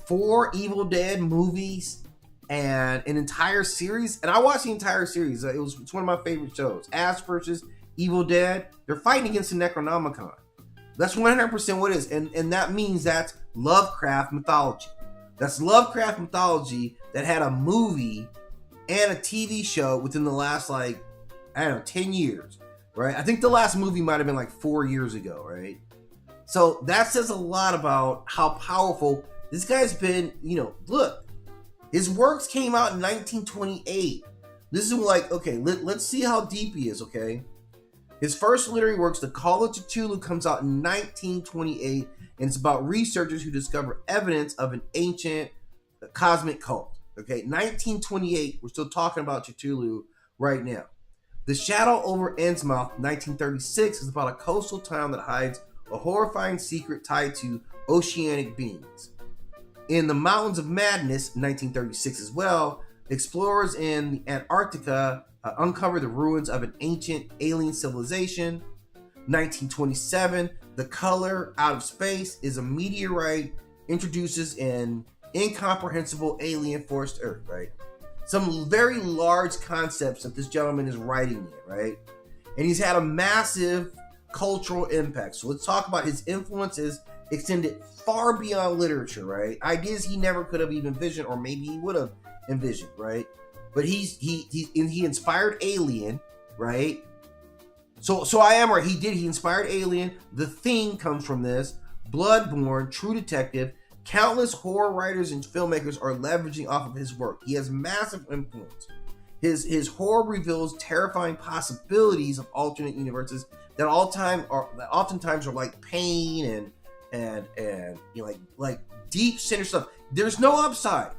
4 Evil Dead movies and an entire series. And I watched the entire series. It's one of my favorite shows. Ash versus Evil Dead. They're fighting against the Necronomicon. That's 100% what it is. And that means that's Lovecraft mythology. That's Lovecraft mythology that had a movie and a TV show within the last, like, I don't know, 10 years, right? I think the last movie might have been like 4 years ago, right? So that says a lot about how powerful this guy's been. You know, look, his works came out in 1928. This is like, okay, let's see how deep he is, okay? His first literary works, The Call of Cthulhu, comes out in 1928, and it's about researchers who discover evidence of an ancient cosmic cult. Okay, 1928, we're still talking about Cthulhu right now. The Shadow over Innsmouth, 1936, is about a coastal town that hides a horrifying secret tied to oceanic beings. In The Mountains of Madness, 1936 as well, explorers in Antarctica uncover the ruins of an ancient alien civilization. 1927, The Color Out of Space is a meteorite introduces an incomprehensible alien force to Earth, right? Some very large concepts that this gentleman is writing in, right? And he's had a massive cultural impact. So let's talk about his influences extended far beyond literature, right? Ideas he never could have even envisioned, or maybe he would have envisioned, right? But he inspired Alien, right? So I am right. He inspired Alien. The Thing comes from this. Bloodborne, True Detective. Countless horror writers and filmmakers are leveraging off of his work. He has massive influence. His horror reveals terrifying possibilities of alternate universes that oftentimes are like pain and you know, like deep sinister stuff. There's no upside.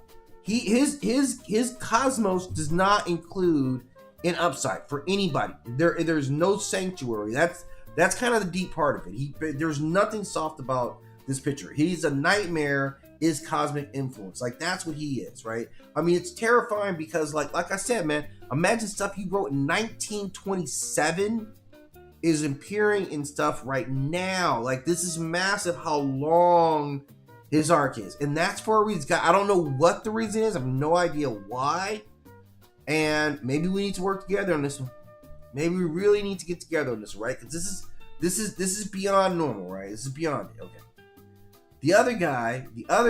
His cosmos does not include an upside for anybody. There's no sanctuary. That's kind of the deep part of it. There's nothing soft about this picture. He's a nightmare is cosmic influence. Like, that's what he is, right? I mean, it's terrifying because like I said, man, imagine stuff he wrote in 1927 is appearing in stuff right now. Like, this is massive how long his arc is. And that's for a reason. I don't know what the reason is. I have no idea why. And maybe we need to work together on this one. Maybe we really need to get together on this, right? Because this is beyond normal, right? This is beyond it. Okay. The other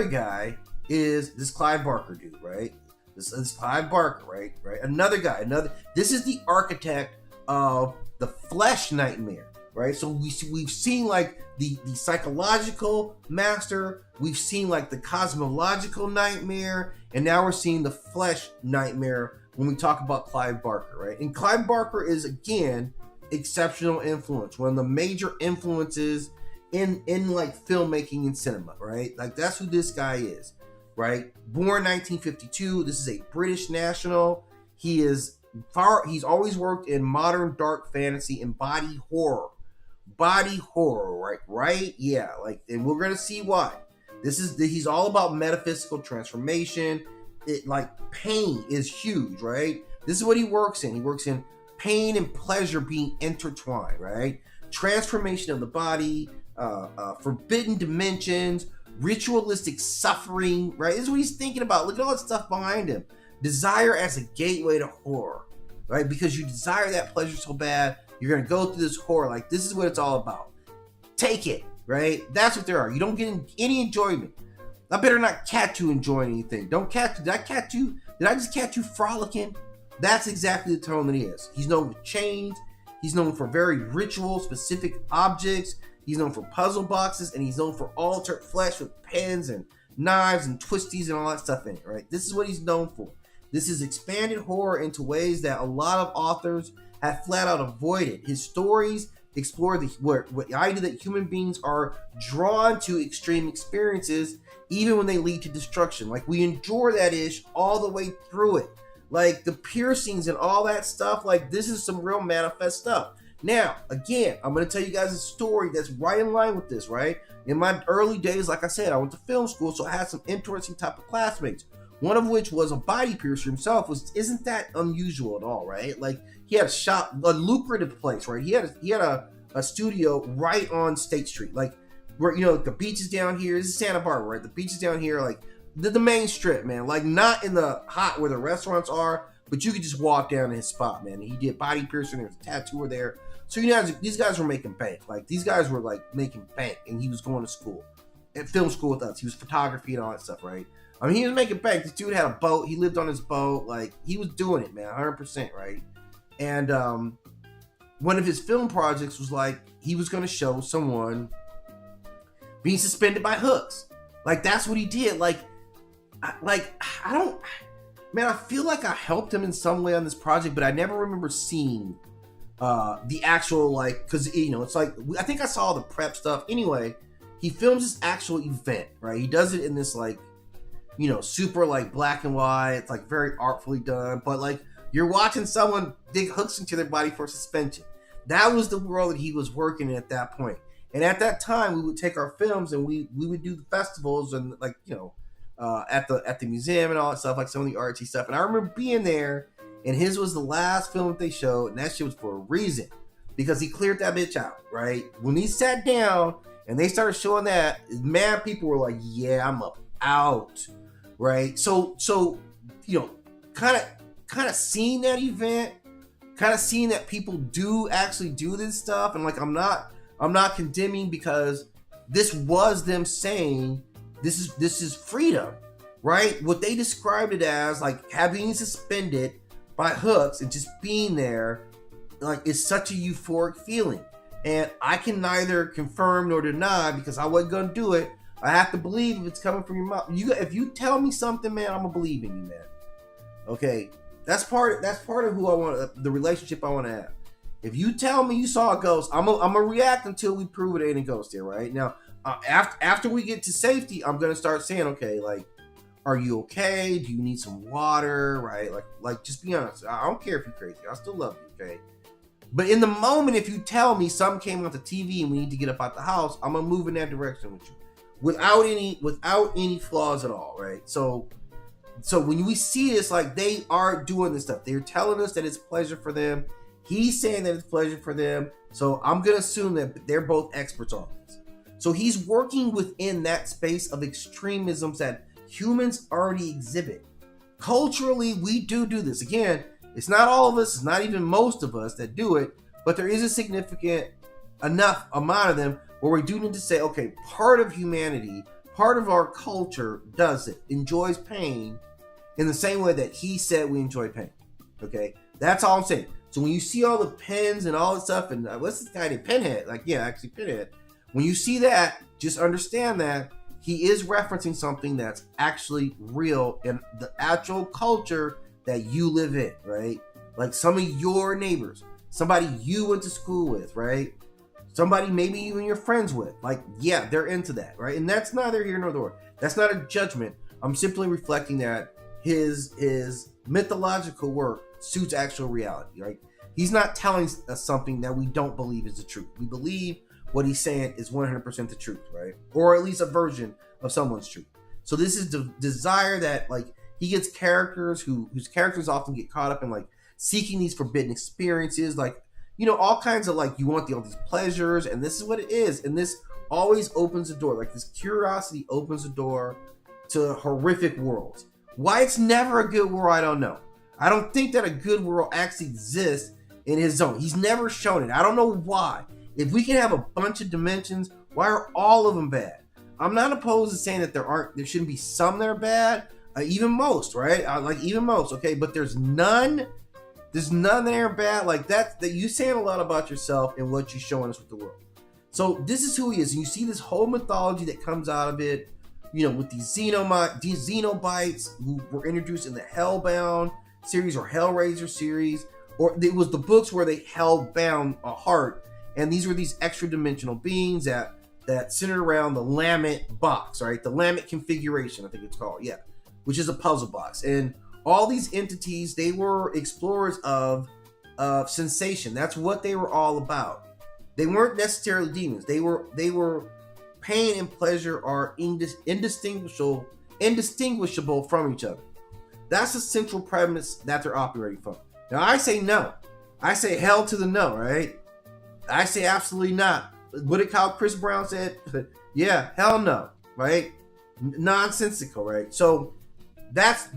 guy is this Clive Barker dude, right? This Clive Barker, right? Another guy, this is the architect of the flesh nightmare, right? So we've seen like the psychological master, we've seen like the cosmological nightmare, and now we're seeing the flesh nightmare when we talk about Clive Barker, right? And Clive Barker is, again, exceptional influence, one of the major influences in like filmmaking and cinema, right? Like, that's who this guy is, right? Born 1952, this is a British national. He's always worked in modern dark fantasy and body horror, right? Yeah, like, and we're gonna see why. He's all about metaphysical transformation. It, like, pain is huge, right? This is what he works in. He works in pain and pleasure being intertwined, right? Transformation of the body, forbidden dimensions, ritualistic suffering, right? This is what he's thinking about. Look at all that stuff behind him. Desire as a gateway to horror, right? Because you desire that pleasure so bad, you're going to go through this horror. Like, this is what it's all about. Take it, right? That's what there are. You don't get any enjoyment. I better not catch you enjoying anything. Don't catch you. Did I catch you? Did I just catch you frolicking? That's exactly the tone that he is. He's known for chains. He's known for very ritual specific objects. He's known for puzzle boxes, and he's known for altered flesh with pens and knives and twisties and all that stuff in it, right? This is what he's known for. This is expanded horror into ways that a lot of authors have flat out avoided. His stories explore what the idea that human beings are drawn to extreme experiences even when they lead to destruction. Like, we endure that ish all the way through it. Like, the piercings and all that stuff, like, this is some real manifest stuff. Now, again, I'm going to tell you guys a story that's right in line with this, right? In my early days, like I said, I went to film school, so I had some interesting type of classmates. One of which was a body piercer himself. Isn't that unusual at all, right? Like, he had a shop, a lucrative place, right? He had a studio right on State Street, like, where, you know, the beach is down here. This is Santa Barbara, right? The beach is down here, like the main strip, man. Like, not in the hot where the restaurants are, but you could just walk down to his spot, man. And he did body piercing. There was a tattooer there. So, you know, these guys were making bank. Like, these guys were like making bank, and he was going to school, at film school with us. He was photography and all that stuff, right? I mean, he was making bank. This dude had a boat. He lived on his boat. Like, he was doing it, man, 100%, right? And one of his film projects was like, he was going to show someone being suspended by hooks. Like, that's what he did. I feel like I helped him in some way on this project, but I never remember seeing the actual, like, because, you know, it's like, I think I saw the prep stuff. Anyway, he films this actual event, right? He does it in this, like, you know, super, like, black and white. It's, like, very artfully done. But, like, you're watching someone dig hooks into their body for suspension. That was the world that he was working in at that point. And at that time, we would take our films and we would do the festivals and, like, you know, at the museum and all that stuff, like some of the artsy stuff. And I remember being there, and his was the last film that they showed, and that shit was for a reason, because he cleared that bitch out, right? When he sat down and they started showing that, mad people were like, yeah, I'm up out, right? So you know, kind of seeing that event, kind of seeing that people do actually do this stuff, and like, I'm not condemning, because this was them saying this is freedom, right? What they described it as, like, having suspended by hooks and just being there, like, is such a euphoric feeling. And I can neither confirm nor deny, because I wasn't gonna do it. I have to believe if it's coming from your mouth. If you tell me something, man, I'm gonna believe in you, man. Okay, that's part of who I want, the relationship I want to have. If you tell me you saw a ghost, I'm gonna react until we prove it ain't a ghost there, right? Now, after we get to safety, I'm gonna start saying, okay, like, are you okay? Do you need some water, right? Like, just be honest. I don't care if you're crazy. I still love you, okay? But in the moment, if you tell me something came off the TV and we need to get up out the house, I'm gonna move in that direction with you, without any flaws at all, right? So when we see this, like, they are doing this stuff. They're telling us that it's pleasure for them. He's saying that it's pleasure for them. So I'm going to assume that they're both experts on this. So he's working within that space of extremisms that humans already exhibit. Culturally, we do this. Again, it's not all of us. It's not even most of us that do it. But there is a significant enough amount of them where we do need to say, okay, part of humanity, part of our culture does it, enjoys pain in the same way that he said we enjoy pain. Okay? That's all I'm saying. So when you see all the pens and all this stuff, and what's this guy named Pinhead? Like, yeah, actually Pinhead. When you see that, just understand that he is referencing something that's actually real in the actual culture that you live in, right? Like some of your neighbors, somebody you went to school with, right? Somebody maybe even you're friends with. Like, yeah, they're into that, right? And that's neither here nor there. That's not a judgment. I'm simply reflecting that his mythological work suits actual reality, right? He's not telling us something that we don't believe is the truth. We believe what he's saying is 100% the truth, right? Or at least a version of someone's truth. So this is the desire that, like, he gets characters whose characters often get caught up in, like, seeking these forbidden experiences, like, you know, all kinds of, like, you want all these pleasures, and this is what it is. And this always opens the door. Like, this curiosity opens the door to horrific worlds. Why it's never a good world, I don't know. I don't think that a good world actually exists in his zone. He's never shown it. I don't know why. If we can have a bunch of dimensions, why are all of them bad? I'm not opposed to saying that there shouldn't be some that are bad, even most, right? Like, even most, okay? But there's none that are bad. Like, that you saying a lot about yourself and what you're showing us with the world. So this is who he is. And you see this whole mythology that comes out of it, you know, with these Xenobites who were introduced in the Hellbound series or Hellraiser series, or it was the books where they held bound a heart and these were these extra dimensional beings that centered around the Lamet box, right? The Lamet configuration, I think it's called, yeah, which is a puzzle box. And all these entities, they were explorers of sensation. That's what they were all about. They weren't necessarily demons. They were pain and pleasure are indistinguishable from each other. That's the central premise that they're operating from. Now I say no. I say hell to the no, right? I say absolutely not. What did Chris Brown said? Yeah, hell no, right? Nonsensical, right? So that's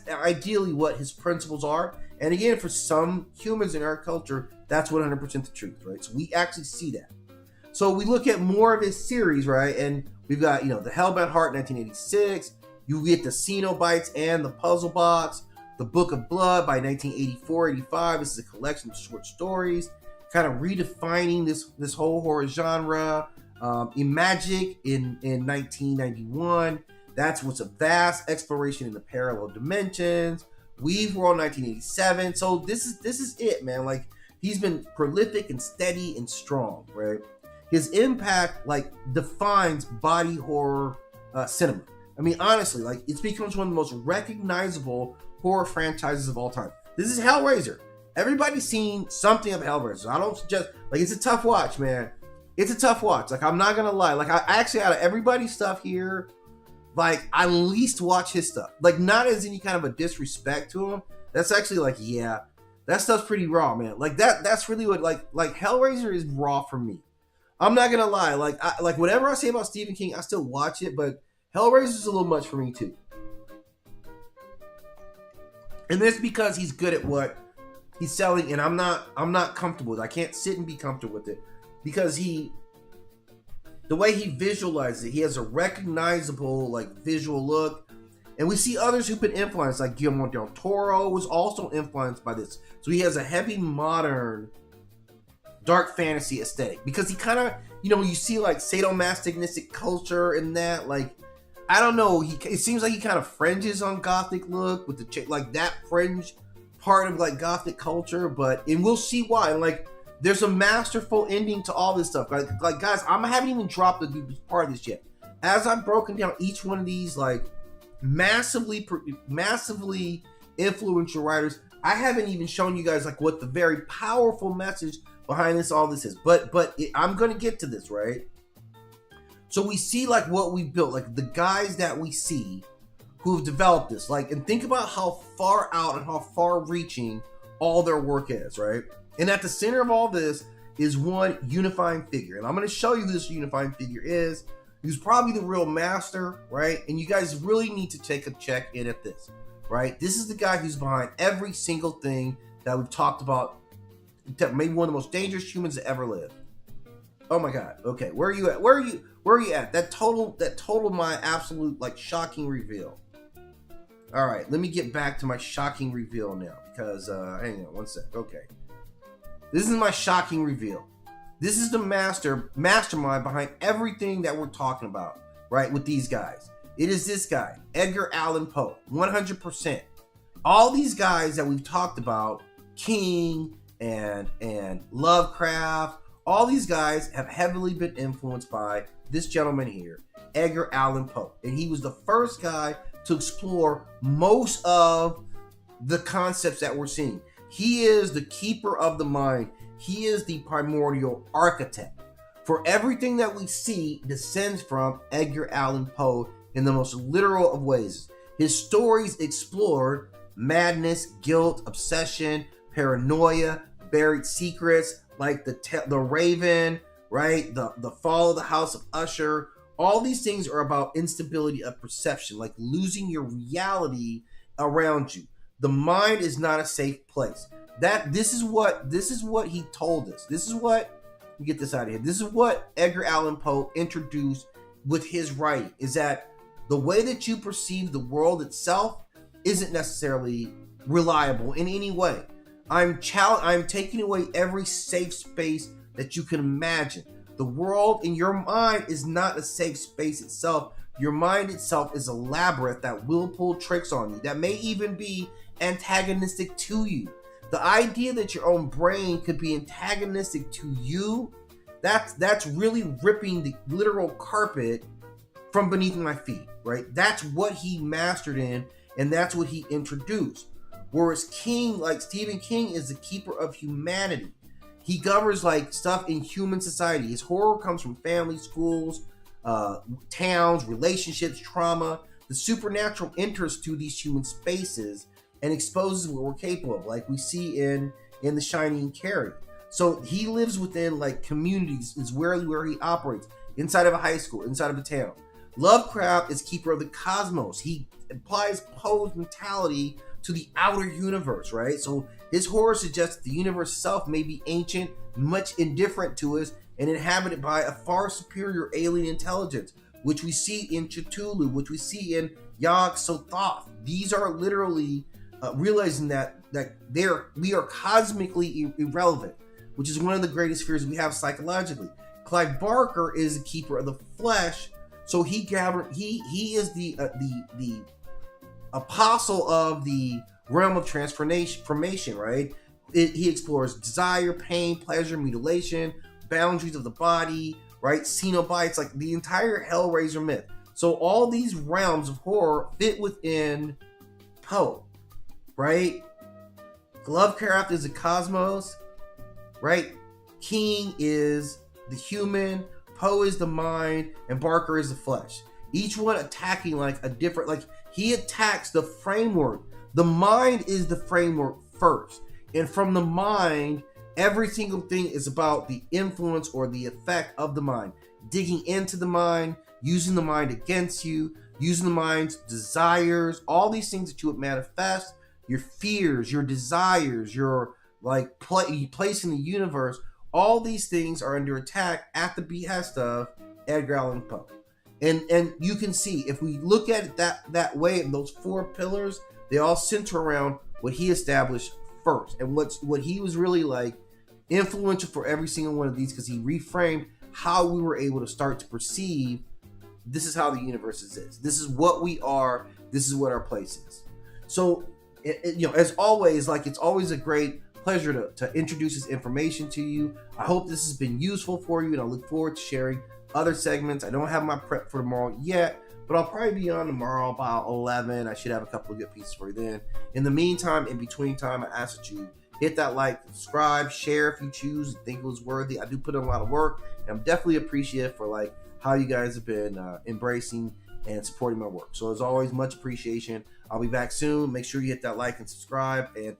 ideally what his principles are. And again, for some humans in our culture, that's 100% the truth, right? So we actually see that. So we look at more of his series, right? And we've got, the Hellbound Heart, 1986. You get the Cenobites and the Puzzle Box. The Book of Blood by 1984-85. This is a collection of short stories, kind of redefining this whole horror genre. Imagic in 1991. That's what's a vast exploration in the parallel dimensions. Weave World 1987. So this is it, man. Like, he's been prolific and steady and strong, right? His impact defines body horror cinema. I mean, honestly, it's becomes one of the most recognizable horror franchises of all time. This is Hellraiser. Everybody's seen something of Hellraiser. I don't suggest, it's a tough watch, man. It's a tough watch. I'm not gonna lie. I actually, out of everybody's stuff here, I least watch his stuff. Not as any kind of a disrespect to him. That's actually yeah, that stuff's pretty raw, man. That's really what Hellraiser is raw for me. I'm not gonna lie. Whatever I say about Stephen King, I still watch it, but Hellraiser is a little much for me too. And that's because he's good at what he's selling, and I'm not comfortable with it. I can't sit and be comfortable with it because the way he visualizes it, he has a recognizable visual look. And we see others who've been influenced, like Guillermo del Toro was also influenced by this. So he has a heavy modern dark fantasy aesthetic because he kind of, you see sadomasochistic culture in that, I don't know, it seems like he kind of fringes on gothic look with the that fringe part of gothic culture, and we'll see why. And there's a masterful ending to all this stuff. Guys, I haven't even dropped the deepest part of this yet. As I've broken down each one of these massively influential writers, I haven't even shown you guys what the very powerful message behind all this is. But I'm gonna get to this, right? So we see what we built, the guys that we see who have developed this, and think about how far out and how far reaching all their work is, right? And at the center of all this is one unifying figure. And I'm going to show you who this unifying figure is. He's probably the real master, right? And you guys really need to take a check in at this, right? This is the guy who's behind every single thing that we've talked about. Maybe one of the most dangerous humans to ever live. Oh my God. Okay, where are you at? Where are you at? That total my absolute shocking reveal. All right, let me get back to my shocking reveal now because hang on one sec. Okay, this is my shocking reveal. This is the mastermind behind everything that we're talking about, right? With these guys, it is this guy, Edgar Allan Poe, 100%. All these guys that we've talked about, King and Lovecraft. All these guys have heavily been influenced by this gentleman here, Edgar Allan Poe. And he was the first guy to explore most of the concepts that we're seeing. He is the keeper of the mind. He is the primordial architect. For everything that we see descends from Edgar Allan Poe in the most literal of ways. His stories explored madness, guilt, obsession, paranoia, buried secrets, like the Raven, right? The fall of the House of Usher. All these things are about instability of perception, like losing your reality around you. The mind is not a safe place. This is what he told us. This is what, let me get this out of here. This is what Edgar Allan Poe introduced with his writing, is that the way that you perceive the world itself isn't necessarily reliable in any way. I'm taking away every safe space that you can imagine. The world in your mind is not a safe space itself. Your mind itself is a labyrinth that will pull tricks on you, that may even be antagonistic to you. The idea that your own brain could be antagonistic to you, that's really ripping the literal carpet from beneath my feet, right? That's what he mastered in, and that's what he introduced. Whereas King, like Stephen King, is the keeper of humanity. He governs like stuff in human society. His horror comes from family, schools, towns, relationships, trauma. The supernatural enters to these human spaces and exposes what we're capable of, like we see in The Shining and Carrie. So he lives within like communities, is where he operates, inside of a high school, inside of a town. Lovecraft is keeper of the cosmos. He applies Poe's mentality to the outer universe, right? So his horror suggests that the universe itself may be ancient, much indifferent to us, and inhabited by a far superior alien intelligence, which we see in Cthulhu, which we see in Yog-Sothoth. These are literally realizing that we are cosmically irrelevant, which is one of the greatest fears we have psychologically. Clive Barker is the keeper of the flesh, so he is the apostle of the realm of transformation, right? He explores desire, pain, pleasure, mutilation, boundaries of the body, right? Cenobites, like the entire Hellraiser myth. So all these realms of horror fit within Poe, right? Lovecraft is the cosmos, right? King is the human, Poe is the mind, and Barker is the flesh. Each one attacking like a different, like he attacks the framework. The mind is the framework first. And from the mind, every single thing is about the influence or the effect of the mind. Digging into the mind, using the mind against you, using the mind's desires, all these things that you would manifest, your fears, your desires, your like place in the universe, all these things are under attack at the behest of Edgar Allan Poe. And you can see, if we look at it that way, and those four pillars, they all center around what he established first, and what he was really like influential for every single one of these, because he reframed how we were able to start to perceive this is how the universe is. This is what we are. This is what our place is. So, as always, like it's always a great pleasure to introduce this information to you. I hope this has been useful for you, and I look forward to sharing other segments. I don't have my prep for tomorrow yet, but I'll probably be on tomorrow about 11. I should have a couple of good pieces for you then. In the meantime, in between time, I ask that you hit that like, subscribe, share if you choose, think it was worthy. I do put in a lot of work, and I'm definitely appreciative for like how you guys have been embracing and supporting my work. So as always, much appreciation. I'll be back soon. Make sure you hit that like and subscribe, and